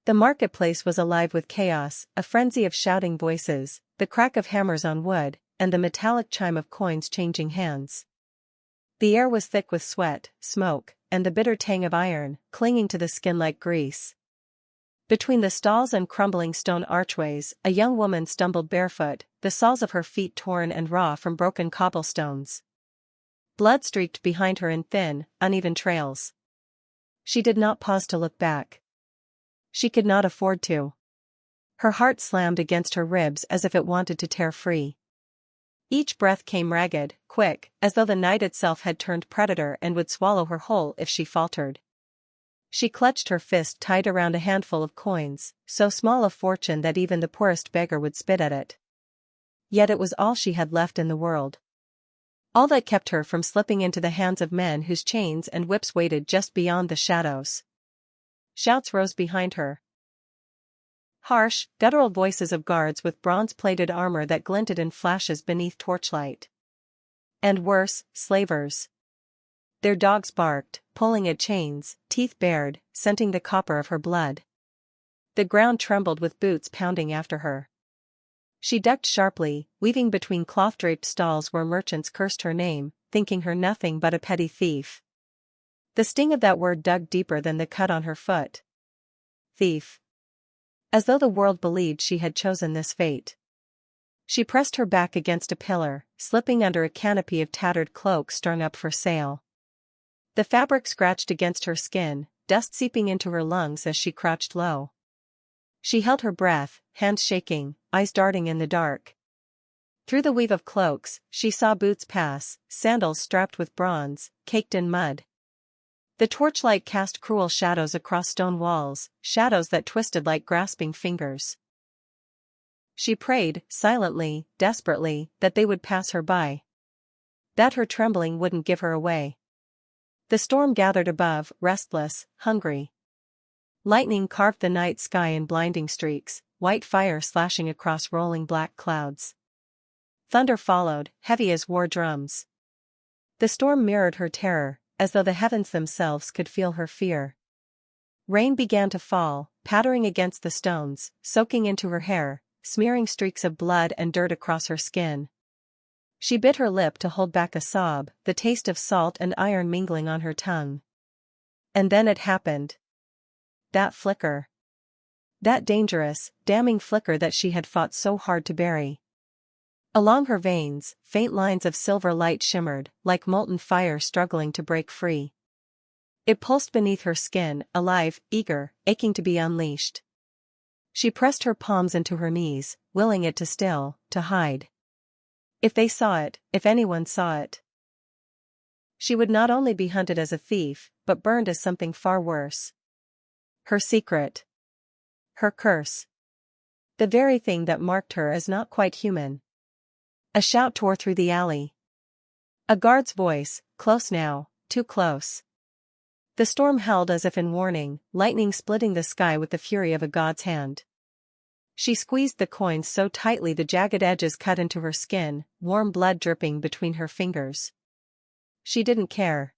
The marketplace was alive with chaos, a frenzy of shouting voices, the crack of hammers on wood, and the metallic chime of coins changing hands. The air was thick with sweat, smoke, and the bitter tang of iron, clinging to the skin like grease. Between the stalls and crumbling stone archways, a young woman stumbled barefoot, the soles of her feet torn and raw from broken cobblestones. Blood streaked behind her in thin, uneven trails. She did not pause to look back. She could not afford to. Her heart slammed against her ribs as if it wanted to tear free. Each breath came ragged, quick, as though the night itself had turned predator and would swallow her whole if she faltered. She clutched her fist tight around a handful of coins, so small a fortune that even the poorest beggar would spit at it. Yet it was all she had left in the world. All that kept her from slipping into the hands of men whose chains and whips waited just beyond the shadows. Shouts rose behind her. Harsh, guttural voices of guards with bronze-plated armor that glinted in flashes beneath torchlight. And worse, slavers. Their dogs barked, pulling at chains, teeth bared, scenting the copper of her blood. The ground trembled with boots pounding after her. She ducked sharply, weaving between cloth-draped stalls where merchants cursed her name, thinking her nothing but a petty thief. The sting of that word dug deeper than the cut on her foot. Thief. As though the world believed she had chosen this fate. She pressed her back against a pillar, slipping under a canopy of tattered cloaks strung up for sale. The fabric scratched against her skin, dust seeping into her lungs as she crouched low. She held her breath, hands shaking, eyes darting in the dark. Through the weave of cloaks, she saw boots pass, sandals strapped with bronze, caked in mud. The torchlight cast cruel shadows across stone walls, shadows that twisted like grasping fingers. She prayed, silently, desperately, that they would pass her by. That her trembling wouldn't give her away. The storm gathered above, restless, hungry. Lightning carved the night sky in blinding streaks, white fire slashing across rolling black clouds. Thunder followed, heavy as war drums. The storm mirrored her terror, as though the heavens themselves could feel her fear. Rain began to fall, pattering against the stones, soaking into her hair, smearing streaks of blood and dirt across her skin. She bit her lip to hold back a sob, the taste of salt and iron mingling on her tongue. And then it happened. That flicker. That dangerous, damning flicker that she had fought so hard to bury. Along her veins, faint lines of silver light shimmered, like molten fire struggling to break free. It pulsed beneath her skin, alive, eager, aching to be unleashed. She pressed her palms into her knees, willing it to still, to hide. If they saw it, if anyone saw it, she would not only be hunted as a thief, but burned as something far worse. Her secret. Her curse. The very thing that marked her as not quite human. A shout tore through the alley. A guard's voice, close now, too close. The storm held as if in warning, lightning splitting the sky with the fury of a god's hand. She squeezed the coins so tightly the jagged edges cut into her skin, warm blood dripping between her fingers. She didn't care.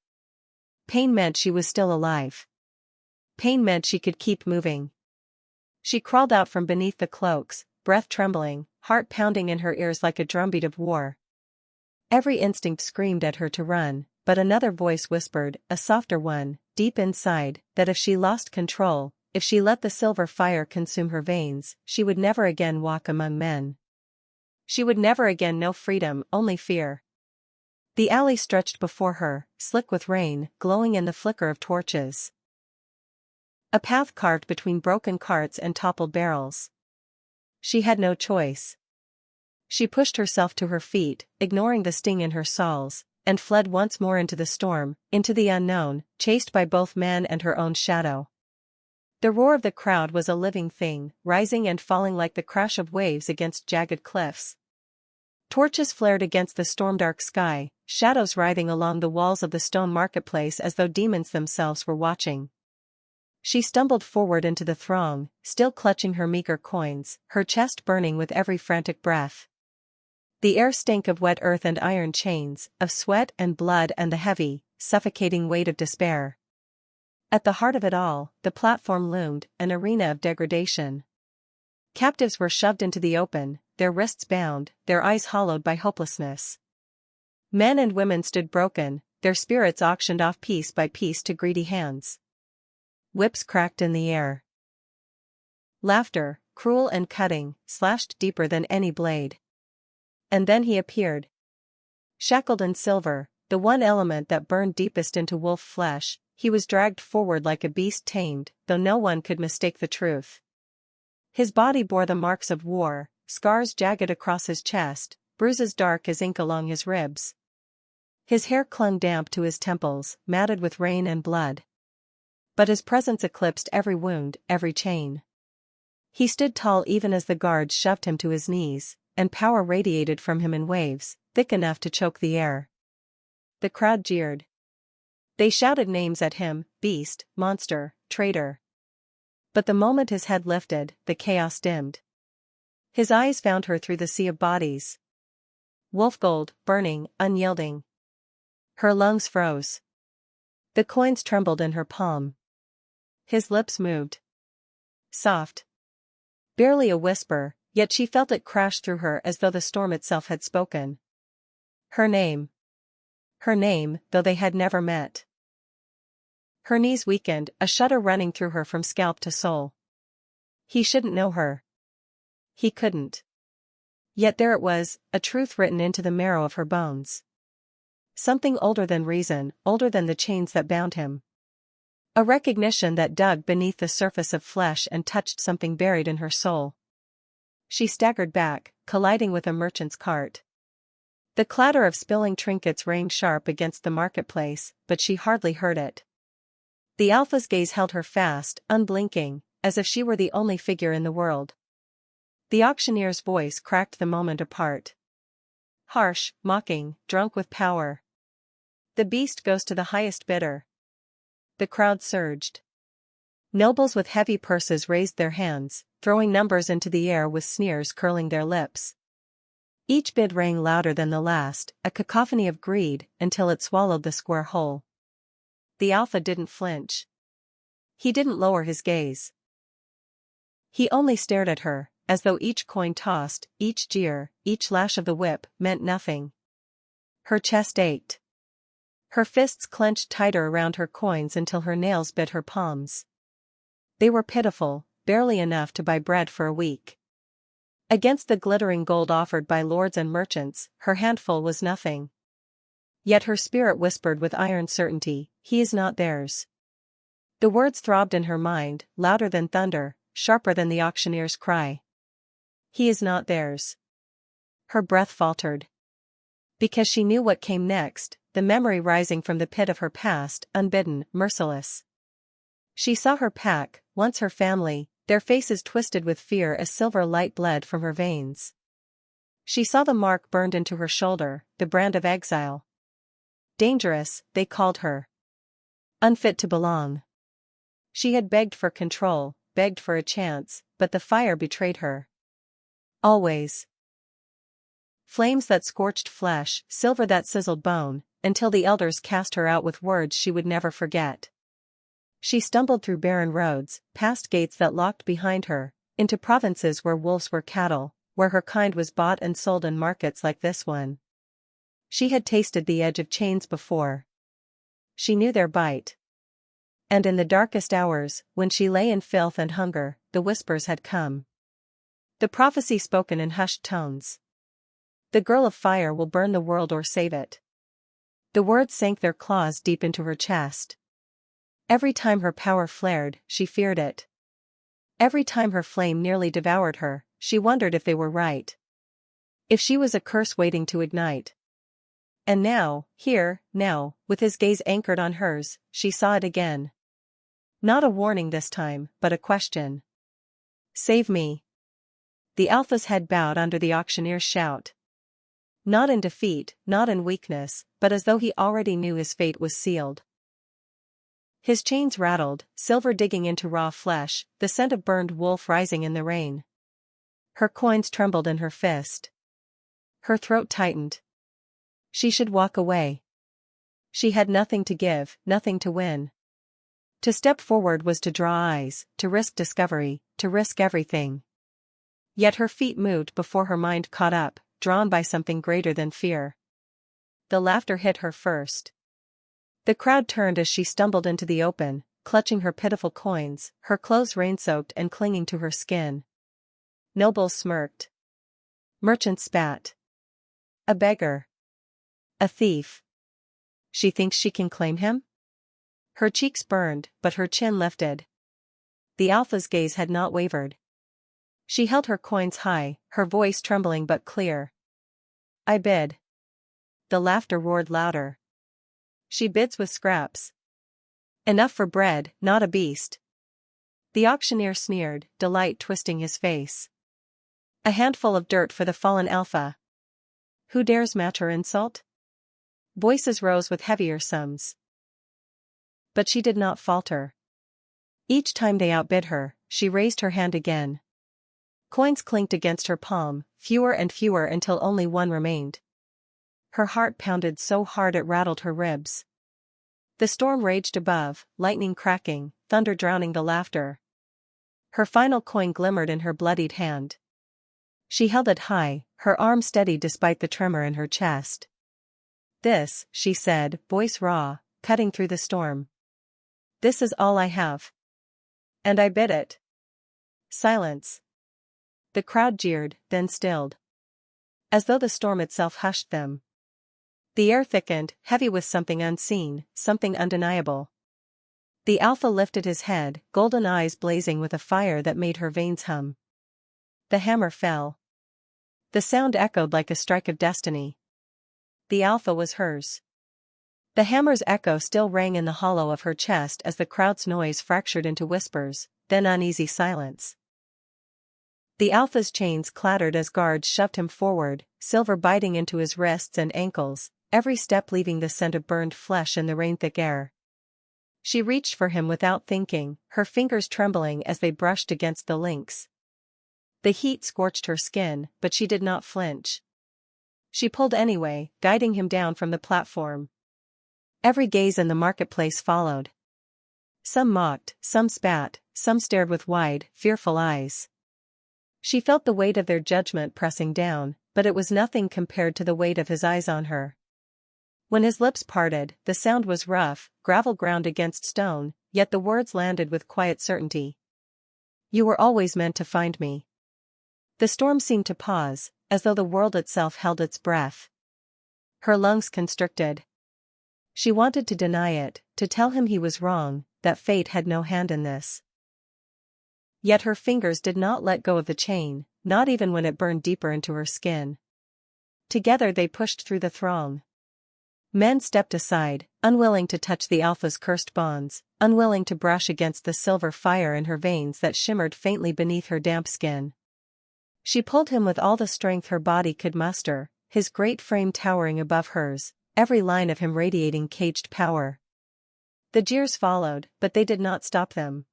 Pain meant she was still alive. Pain meant she could keep moving. She crawled out from beneath the cloaks, breath trembling, heart pounding in her ears like a drumbeat of war. Every instinct screamed at her to run, but another voice whispered, a softer one, deep inside, that if she lost control, if she let the silver fire consume her veins, she would never again walk among men. She would never again know freedom, only fear. The alley stretched before her, slick with rain, glowing in the flicker of torches. A path carved between broken carts and toppled barrels. She had no choice. She pushed herself to her feet, ignoring the sting in her soles, and fled once more into the storm, into the unknown, chased by both man and her own shadow. The roar of the crowd was a living thing, rising and falling like the crash of waves against jagged cliffs. Torches flared against the storm-dark sky, shadows writhing along the walls of the stone marketplace as though demons themselves were watching. She stumbled forward into the throng, still clutching her meager coins, her chest burning with every frantic breath. The air stank of wet earth and iron chains, of sweat and blood and the heavy, suffocating weight of despair. At the heart of it all, the platform loomed, an arena of degradation. Captives were shoved into the open, their wrists bound, their eyes hollowed by hopelessness. Men and women stood broken, their spirits auctioned off piece by piece to greedy hands. Whips cracked in the air. Laughter, cruel and cutting, slashed deeper than any blade. And then he appeared. Shackled in silver, the one element that burned deepest into wolf flesh, he was dragged forward like a beast tamed, though no one could mistake the truth. His body bore the marks of war, scars jagged across his chest, bruises dark as ink along his ribs. His hair clung damp to his temples, matted with rain and blood. But his presence eclipsed every wound, every chain. He stood tall even as the guards shoved him to his knees, and power radiated from him in waves, thick enough to choke the air. The crowd jeered. They shouted names at him, beast, monster, traitor. But the moment his head lifted, the chaos dimmed. His eyes found her through the sea of bodies. Wolf gold, burning, unyielding. Her lungs froze. The coins trembled in her palm. His lips moved. Soft. Barely a whisper, yet she felt it crash through her as though the storm itself had spoken. Her name. Her name, though they had never met. Her knees weakened, a shudder running through her from scalp to soul. He shouldn't know her. He couldn't. Yet there it was, a truth written into the marrow of her bones. Something older than reason, older than the chains that bound him. A recognition that dug beneath the surface of flesh and touched something buried in her soul. She staggered back, colliding with a merchant's cart. The clatter of spilling trinkets rang sharp against the marketplace, but she hardly heard it. The Alpha's gaze held her fast, unblinking, as if she were the only figure in the world. The auctioneer's voice cracked the moment apart. Harsh, mocking, drunk with power. The beast goes to the highest bidder. The crowd surged. Nobles with heavy purses raised their hands, throwing numbers into the air with sneers curling their lips. Each bid rang louder than the last, a cacophony of greed, until it swallowed the square hole. The Alpha didn't flinch. He didn't lower his gaze. He only stared at her, as though each coin tossed, each jeer, each lash of the whip, meant nothing. Her chest ached. Her fists clenched tighter around her coins until her nails bit her palms. They were pitiful, barely enough to buy bread for a week. Against the glittering gold offered by lords and merchants, her handful was nothing. Yet her spirit whispered with iron certainty, "He is not theirs." The words throbbed in her mind, louder than thunder, sharper than the auctioneer's cry. "He is not theirs." Her breath faltered. Because she knew what came next, the memory rising from the pit of her past, unbidden, merciless. She saw her pack, once her family, their faces twisted with fear as silver light bled from her veins. She saw the mark burned into her shoulder, the brand of exile. Dangerous, they called her. Unfit to belong. She had begged for control, begged for a chance, but the fire betrayed her. Always. Flames that scorched flesh, silver that sizzled bone, until the elders cast her out with words she would never forget. She stumbled through barren roads, past gates that locked behind her, into provinces where wolves were cattle, where her kind was bought and sold in markets like this one. She had tasted the edge of chains before. She knew their bite. And in the darkest hours, when she lay in filth and hunger, the whispers had come. The prophecy spoken in hushed tones. The girl of fire will burn the world or save it. The words sank their claws deep into her chest. Every time her power flared, she feared it. Every time her flame nearly devoured her, she wondered if they were right. If she was a curse waiting to ignite. And now, here, now, with his gaze anchored on hers, she saw it again. Not a warning this time, but a question. "Save me." The Alpha's head bowed under the auctioneer's shout. Not in defeat, not in weakness, but as though he already knew his fate was sealed. His chains rattled, silver digging into raw flesh, the scent of burned wolf rising in the rain. Her coins trembled in her fist. Her throat tightened. She should walk away. She had nothing to give, nothing to win. To step forward was to draw eyes, to risk discovery, to risk everything. Yet her feet moved before her mind caught up, drawn by something greater than fear. The laughter hit her first. The crowd turned as she stumbled into the open, clutching her pitiful coins, her clothes rain-soaked and clinging to her skin. Nobles smirked. Merchants spat. A beggar. A thief. She thinks she can claim him? Her cheeks burned, but her chin lifted. The Alpha's gaze had not wavered. She held her coins high, her voice trembling but clear. I bid. The laughter roared louder. She bids with scraps. Enough for bread, not a beast. The auctioneer sneered, delight twisting his face. A handful of dirt for the fallen Alpha. Who dares match her insult? Voices rose with heavier sums. But she did not falter. Each time they outbid her, she raised her hand again. Coins clinked against her palm, fewer and fewer until only one remained. Her heart pounded so hard it rattled her ribs. The storm raged above, lightning cracking, thunder drowning the laughter. Her final coin glimmered in her bloodied hand. She held it high, her arm steady despite the tremor in her chest. This, she said, voice raw, cutting through the storm. This is all I have. And I bid it. Silence. The crowd jeered, then stilled. As though the storm itself hushed them. The air thickened, heavy with something unseen, something undeniable. The Alpha lifted his head, golden eyes blazing with a fire that made her veins hum. The hammer fell. The sound echoed like a strike of destiny. The Alpha was hers. The hammer's echo still rang in the hollow of her chest as the crowd's noise fractured into whispers, then uneasy silence. The Alpha's chains clattered as guards shoved him forward, silver biting into his wrists and ankles, every step leaving the scent of burned flesh in the rain-thick air. She reached for him without thinking, her fingers trembling as they brushed against the links. The heat scorched her skin, but she did not flinch. She pulled anyway, guiding him down from the platform. Every gaze in the marketplace followed. Some mocked, some spat, some stared with wide, fearful eyes. She felt the weight of their judgment pressing down, but it was nothing compared to the weight of his eyes on her. When his lips parted, the sound was rough, gravel ground against stone, yet the words landed with quiet certainty. You were always meant to find me. The storm seemed to pause, as though the world itself held its breath. Her lungs constricted. She wanted to deny it, to tell him he was wrong, that fate had no hand in this. Yet her fingers did not let go of the chain, not even when it burned deeper into her skin. Together they pushed through the throng. Men stepped aside, unwilling to touch the Alpha's cursed bonds, unwilling to brush against the silver fire in her veins that shimmered faintly beneath her damp skin. She pulled him with all the strength her body could muster, his great frame towering above hers, every line of him radiating caged power. The jeers followed, but they did not stop them.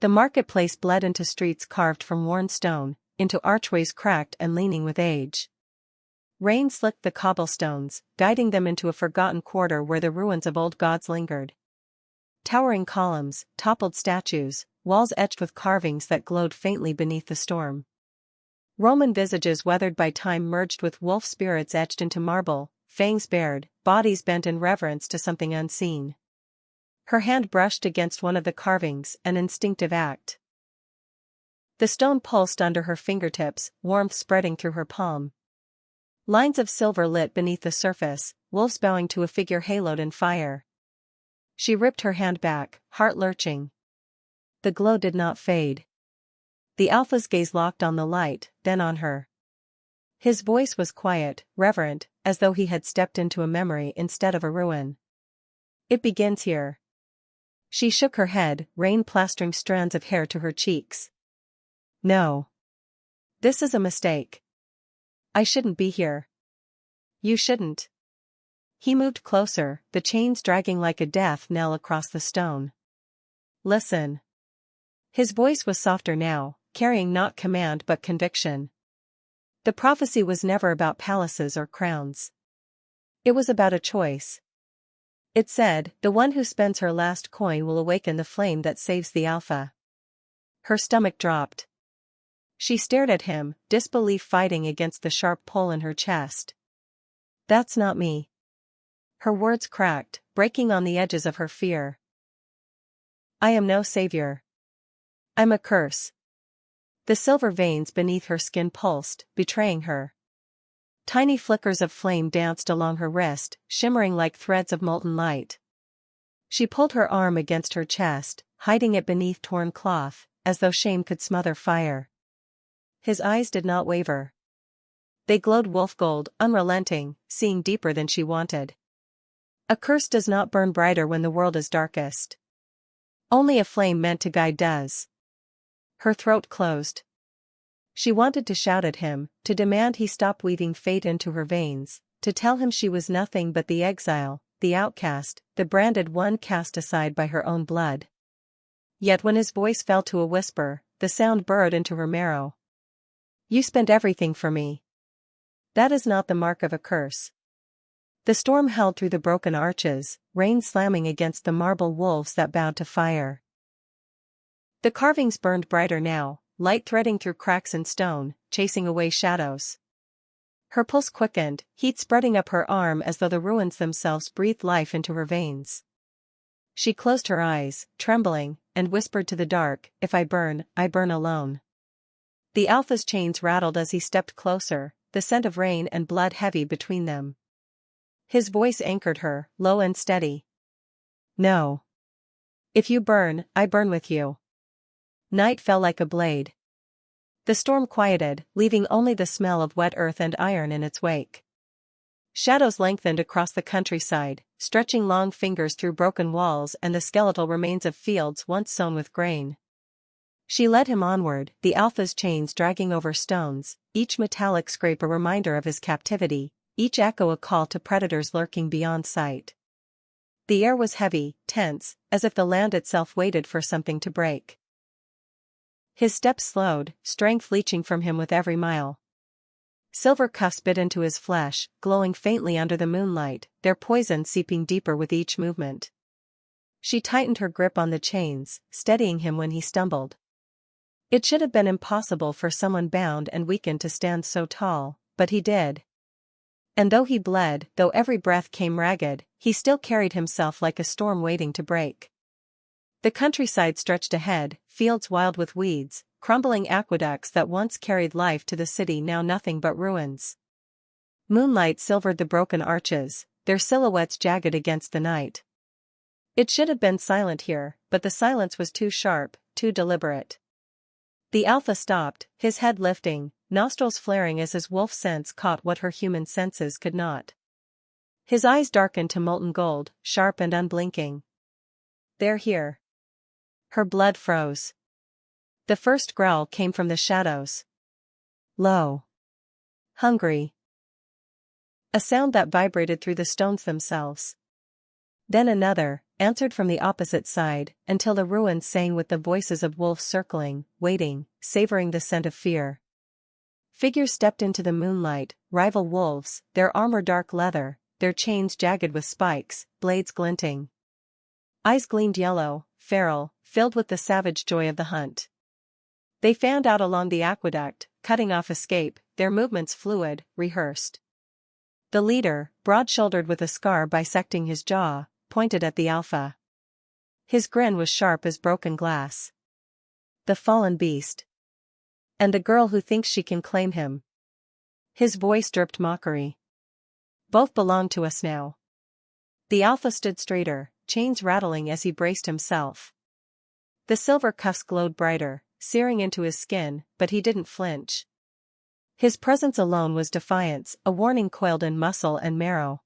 The marketplace bled into streets carved from worn stone, into archways cracked and leaning with age. Rain slicked the cobblestones, guiding them into a forgotten quarter where the ruins of old gods lingered. Towering columns, toppled statues, walls etched with carvings that glowed faintly beneath the storm. Roman visages weathered by time merged with wolf spirits etched into marble, fangs bared, bodies bent in reverence to something unseen. Her hand brushed against one of the carvings, an instinctive act. The stone pulsed under her fingertips, warmth spreading through her palm. Lines of silver lit beneath the surface, wolves bowing to a figure haloed in fire. She ripped her hand back, heart lurching. The glow did not fade. The Alpha's gaze locked on the light, then on her. His voice was quiet, reverent, as though he had stepped into a memory instead of a ruin. It begins here. She shook her head, rain plastering strands of hair to her cheeks. No. This is a mistake. I shouldn't be here. You shouldn't. He moved closer, the chains dragging like a death knell across the stone. Listen. His voice was softer now, carrying not command but conviction. The prophecy was never about palaces or crowns. It was about a choice. It said, "The one who spends her last coin will awaken the flame that saves the Alpha." Her stomach dropped. She stared at him, disbelief fighting against the sharp pull in her chest. "That's not me." Her words cracked, breaking on the edges of her fear. "I am no savior. I'm a curse." The silver veins beneath her skin pulsed, betraying her. Tiny flickers of flame danced along her wrist, shimmering like threads of molten light. She pulled her arm against her chest, hiding it beneath torn cloth, as though shame could smother fire. His eyes did not waver. They glowed wolf gold, unrelenting, seeing deeper than she wanted. A curse does not burn brighter when the world is darkest. Only a flame meant to guide does. Her throat closed. She wanted to shout at him, to demand he stop weaving fate into her veins, to tell him she was nothing but the exile, the outcast, the branded one cast aside by her own blood. Yet when his voice fell to a whisper, the sound burrowed into her marrow. "You spent everything for me. That is not the mark of a curse." The storm held through the broken arches, rain slamming against the marble wolves that bowed to fire. The carvings burned brighter now, light threading through cracks in stone, chasing away shadows. Her pulse quickened, heat spreading up her arm as though the ruins themselves breathed life into her veins. She closed her eyes, trembling, and whispered to the dark, "If I burn alone." The Alpha's chains rattled as he stepped closer, the scent of rain and blood heavy between them. His voice anchored her, low and steady. "No. If you burn, I burn with you." Night fell like a blade. The storm quieted, leaving only the smell of wet earth and iron in its wake. Shadows lengthened across the countryside, stretching long fingers through broken walls and the skeletal remains of fields once sown with grain. She led him onward, the Alpha's chains dragging over stones, each metallic scrape a reminder of his captivity, each echo a call to predators lurking beyond sight. The air was heavy, tense, as if the land itself waited for something to break. His steps slowed, strength leaching from him with every mile. Silver cuffs bit into his flesh, glowing faintly under the moonlight, their poison seeping deeper with each movement. She tightened her grip on the chains, steadying him when he stumbled. It should have been impossible for someone bound and weakened to stand so tall, but he did. And though he bled, though every breath came ragged, he still carried himself like a storm waiting to break. The countryside stretched ahead, fields wild with weeds, crumbling aqueducts that once carried life to the city now nothing but ruins. Moonlight silvered the broken arches, their silhouettes jagged against the night. It should have been silent here, but the silence was too sharp, too deliberate. The Alpha stopped, his head lifting, nostrils flaring as his wolf sense caught what her human senses could not. His eyes darkened to molten gold, sharp and unblinking. "They're here." Her blood froze. The first growl came from the shadows. Low. Hungry. A sound that vibrated through the stones themselves. Then another, answered from the opposite side, until the ruins sang with the voices of wolves circling, waiting, savoring the scent of fear. Figures stepped into the moonlight, rival wolves, their armor dark leather, their chains jagged with spikes, blades glinting. Eyes gleamed yellow, feral, filled with the savage joy of the hunt. They fanned out along the aqueduct, cutting off escape, their movements fluid, rehearsed. The leader, broad-shouldered with a scar bisecting his jaw, pointed at the Alpha. His grin was sharp as broken glass. "The fallen beast. And the girl who thinks she can claim him." His voice dripped mockery. "Both belong to us now." The Alpha stood straighter, chains rattling as he braced himself. The silver cuffs glowed brighter, searing into his skin, but he didn't flinch. His presence alone was defiance, a warning coiled in muscle and marrow.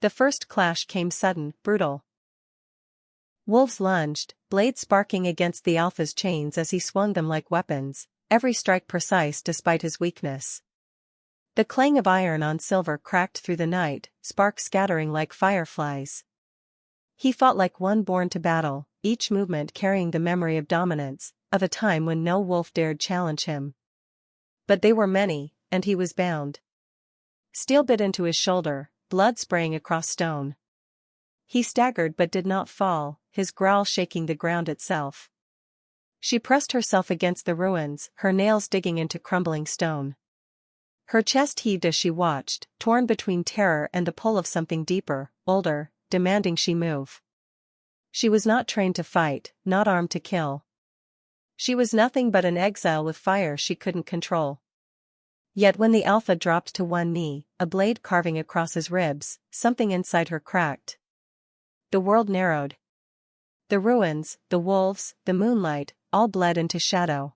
The first clash came sudden, brutal. Wolves lunged, blades sparking against the Alpha's chains as he swung them like weapons, every strike precise despite his weakness. The clang of iron on silver cracked through the night, sparks scattering like fireflies. He fought like one born to battle, each movement carrying the memory of dominance, of a time when no wolf dared challenge him. But they were many, and he was bound. Steel bit into his shoulder, blood spraying across stone. He staggered but did not fall, his growl shaking the ground itself. She pressed herself against the ruins, her nails digging into crumbling stone. Her chest heaved as she watched, torn between terror and the pull of something deeper, older, demanding she move. She was not trained to fight, not armed to kill. She was nothing but an exile with fire she couldn't control. Yet when the Alpha dropped to one knee, a blade carving across his ribs, something inside her cracked. The world narrowed. The ruins, the wolves, the moonlight, all bled into shadow.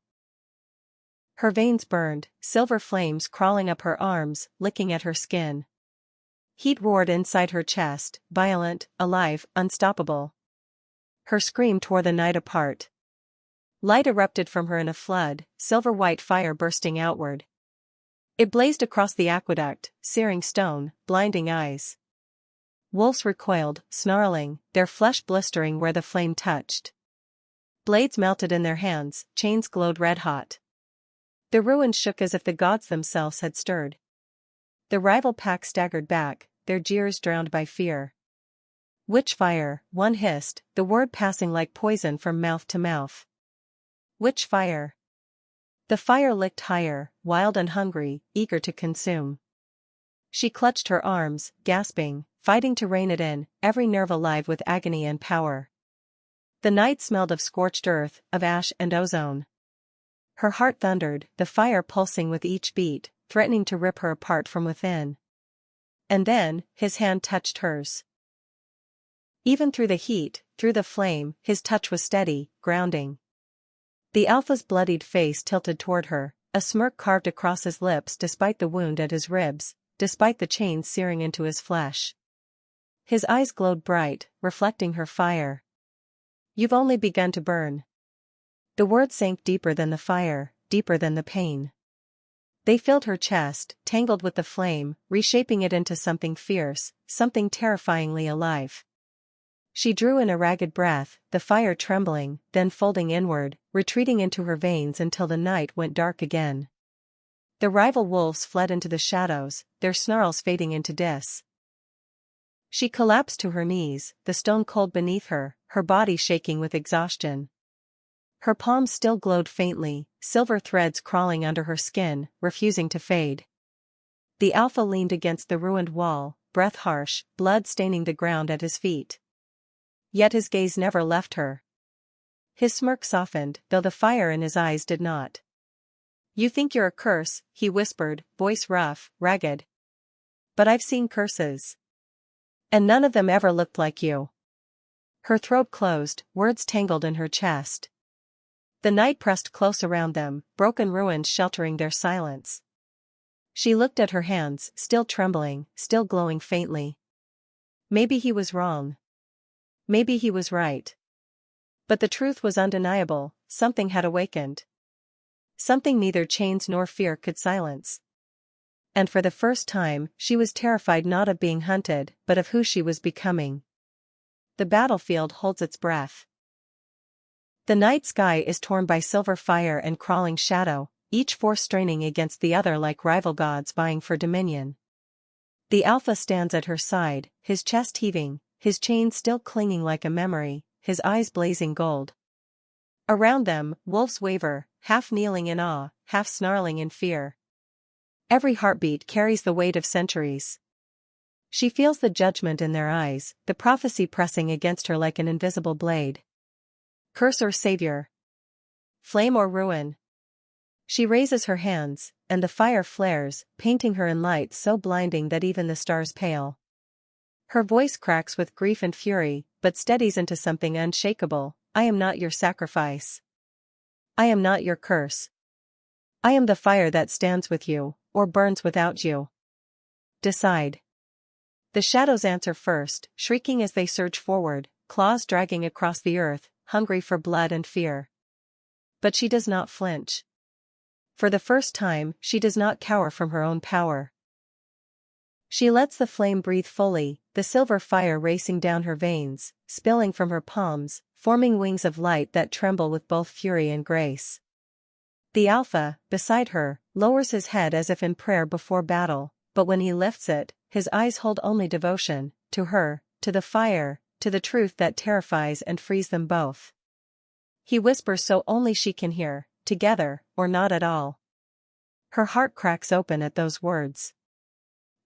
Her veins burned, silver flames crawling up her arms, licking at her skin. Heat roared inside her chest, violent, alive, unstoppable. Her scream tore the night apart. Light erupted from her in a flood, silver-white fire bursting outward. It blazed across the aqueduct, searing stone, blinding eyes. Wolves recoiled, snarling, their flesh blistering where the flame touched. Blades melted in their hands, chains glowed red-hot. The ruins shook as if the gods themselves had stirred. The rival pack staggered back, their jeers drowned by fear. "Witch fire," one hissed, the word passing like poison from mouth to mouth. Witch fire. The fire licked higher, wild and hungry, eager to consume. She clutched her arms, gasping, fighting to rein it in, every nerve alive with agony and power. The night smelled of scorched earth, of ash and ozone. Her heart thundered, the fire pulsing with each beat, threatening to rip her apart from within. And then, his hand touched hers. Even through the heat, through the flame, his touch was steady, grounding. The Alpha's bloodied face tilted toward her, a smirk carved across his lips despite the wound at his ribs, despite the chains searing into his flesh. His eyes glowed bright, reflecting her fire. "You've only begun to burn." The words sank deeper than the fire, deeper than the pain. They filled her chest, tangled with the flame, reshaping it into something fierce, something terrifyingly alive. She drew in a ragged breath, the fire trembling, then folding inward, retreating into her veins until the night went dark again. The rival wolves fled into the shadows, their snarls fading into dis. She collapsed to her knees, the stone cold beneath her body shaking with exhaustion. Her palms still glowed faintly, silver threads crawling under her skin, refusing to fade. The Alpha leaned against the ruined wall, breath harsh, blood staining the ground at his feet. Yet his gaze never left her. His smirk softened, though the fire in his eyes did not. "You think you're a curse," he whispered, voice rough, ragged. "But I've seen curses. And none of them ever looked like you." Her throat closed, words tangled in her chest. The night pressed close around them, broken ruins sheltering their silence. She looked at her hands, still trembling, still glowing faintly. Maybe he was wrong. Maybe he was right. But the truth was undeniable, something had awakened. Something neither chains nor fear could silence. And for the first time, she was terrified not of being hunted, but of who she was becoming. The battlefield holds its breath. The night sky is torn by silver fire and crawling shadow, each force straining against the other like rival gods vying for dominion. The Alpha stands at her side, his chest heaving, his chains still clinging like a memory, his eyes blazing gold. Around them, wolves waver, half kneeling in awe, half snarling in fear. Every heartbeat carries the weight of centuries. She feels the judgment in their eyes, the prophecy pressing against her like an invisible blade. Curse or savior? Flame or ruin? She raises her hands, and the fire flares, painting her in light so blinding that even the stars pale. Her voice cracks with grief and fury, but steadies into something unshakable. "I am not your sacrifice. I am not your curse. I am the fire that stands with you, or burns without you. Decide." The shadows answer first, shrieking as they surge forward, claws dragging across the earth, hungry for blood and fear. But she does not flinch. For the first time, she does not cower from her own power. She lets the flame breathe fully, the silver fire racing down her veins, spilling from her palms, forming wings of light that tremble with both fury and grace. The Alpha, beside her, lowers his head as if in prayer before battle, but when he lifts it, his eyes hold only devotion, to her, to the fire, to the truth that terrifies and frees them both. He whispers so only she can hear, together, or not at all. Her heart cracks open at those words.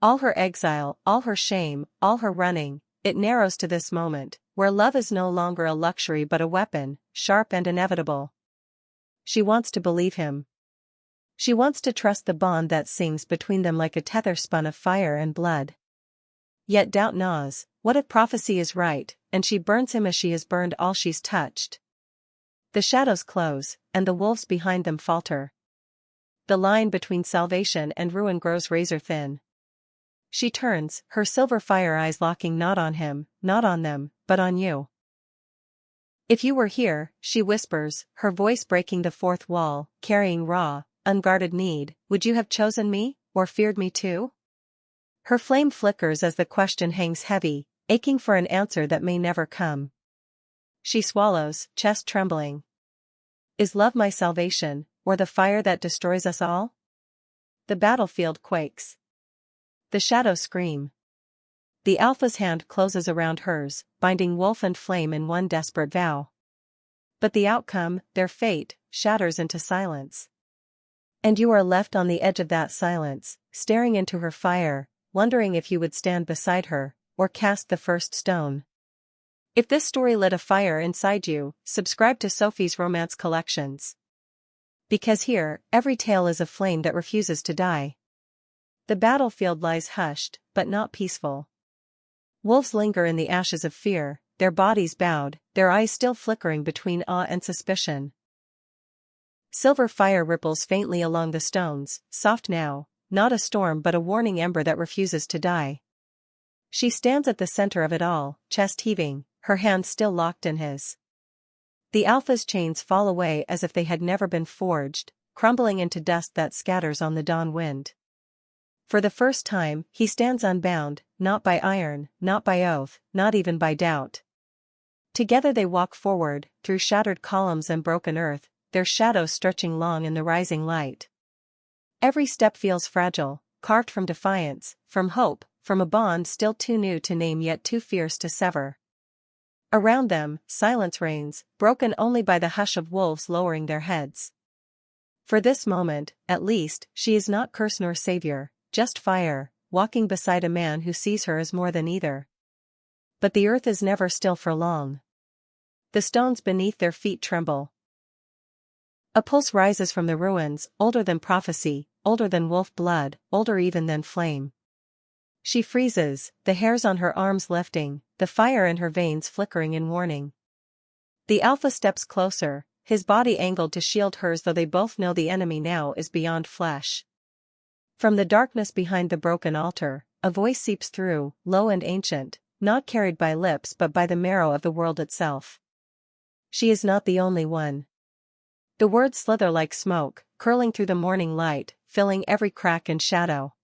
All her exile, all her shame, all her running, it narrows to this moment, where love is no longer a luxury but a weapon, sharp and inevitable. She wants to believe him. She wants to trust the bond that sings between them like a tether spun of fire and blood. Yet doubt gnaws. What if prophecy is right, and she burns him as she has burned all she's touched? The shadows close, and the wolves behind them falter. The line between salvation and ruin grows razor thin. She turns, her silver fire eyes locking not on him, not on them, but on you. If you were here, she whispers, her voice breaking the fourth wall, carrying raw, unguarded need, would you have chosen me, or feared me too? Her flame flickers as the question hangs heavy, aching for an answer that may never come. She swallows, chest trembling. Is love my salvation, or the fire that destroys us all? The battlefield quakes. The shadows scream. The Alpha's hand closes around hers, binding wolf and flame in one desperate vow. But the outcome, their fate, shatters into silence. And you are left on the edge of that silence, staring into her fire, wondering if you would stand beside her, or cast the first stone. If this story lit a fire inside you, subscribe to Sophie's Romance Collections. Because here, every tale is a flame that refuses to die. The battlefield lies hushed, but not peaceful. Wolves linger in the ashes of fear, their bodies bowed, their eyes still flickering between awe and suspicion. Silver fire ripples faintly along the stones, soft now, not a storm but a warning ember that refuses to die. She stands at the center of it all, chest heaving, her hands still locked in his. The Alpha's chains fall away as if they had never been forged, crumbling into dust that scatters on the dawn wind. For the first time, he stands unbound, not by iron, not by oath, not even by doubt. Together they walk forward, through shattered columns and broken earth, their shadows stretching long in the rising light. Every step feels fragile, carved from defiance, from hope, from a bond still too new to name yet too fierce to sever. Around them, silence reigns, broken only by the hush of wolves lowering their heads. For this moment, at least, she is not curse nor savior, just fire, walking beside a man who sees her as more than either. But the earth is never still for long. The stones beneath their feet tremble. A pulse rises from the ruins, older than prophecy, older than wolf blood, older even than flame. She freezes, the hairs on her arms lifting, the fire in her veins flickering in warning. The Alpha steps closer, his body angled to shield hers, though they both know the enemy now is beyond flesh. From the darkness behind the broken altar, a voice seeps through, low and ancient, not carried by lips but by the marrow of the world itself. She is not the only one. The words slither like smoke, curling through the morning light, filling every crack and shadow.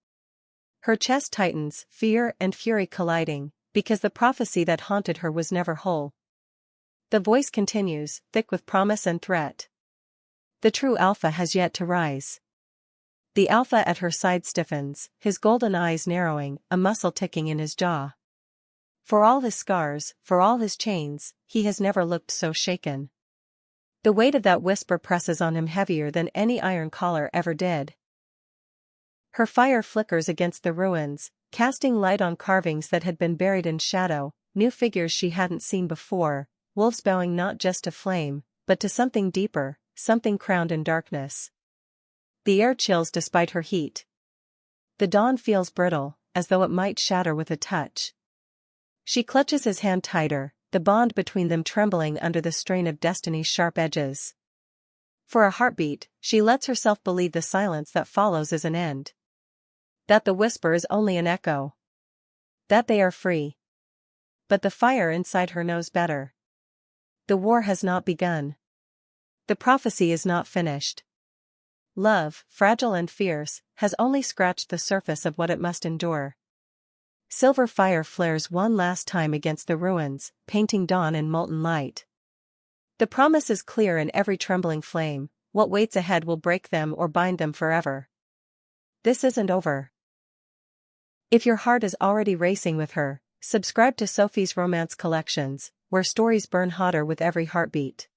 Her chest tightens, fear and fury colliding, because the prophecy that haunted her was never whole. The voice continues, thick with promise and threat. The true Alpha has yet to rise. The Alpha at her side stiffens, his golden eyes narrowing, a muscle ticking in his jaw. For all his scars, for all his chains, he has never looked so shaken. The weight of that whisper presses on him heavier than any iron collar ever did. Her fire flickers against the ruins, casting light on carvings that had been buried in shadow, new figures she hadn't seen before, wolves bowing not just to flame, but to something deeper, something crowned in darkness. The air chills despite her heat. The dawn feels brittle, as though it might shatter with a touch. She clutches his hand tighter, the bond between them trembling under the strain of destiny's sharp edges. For a heartbeat, she lets herself believe the silence that follows is an end. That the whisper is only an echo. That they are free. But the fire inside her knows better. The war has not begun. The prophecy is not finished. Love, fragile and fierce, has only scratched the surface of what it must endure. Silver fire flares one last time against the ruins, painting dawn in molten light. The promise is clear in every trembling flame, what waits ahead will break them or bind them forever. This isn't over. If your heart is already racing with her, Subscribe to Sophie's Romance Collections, where stories burn hotter with every heartbeat.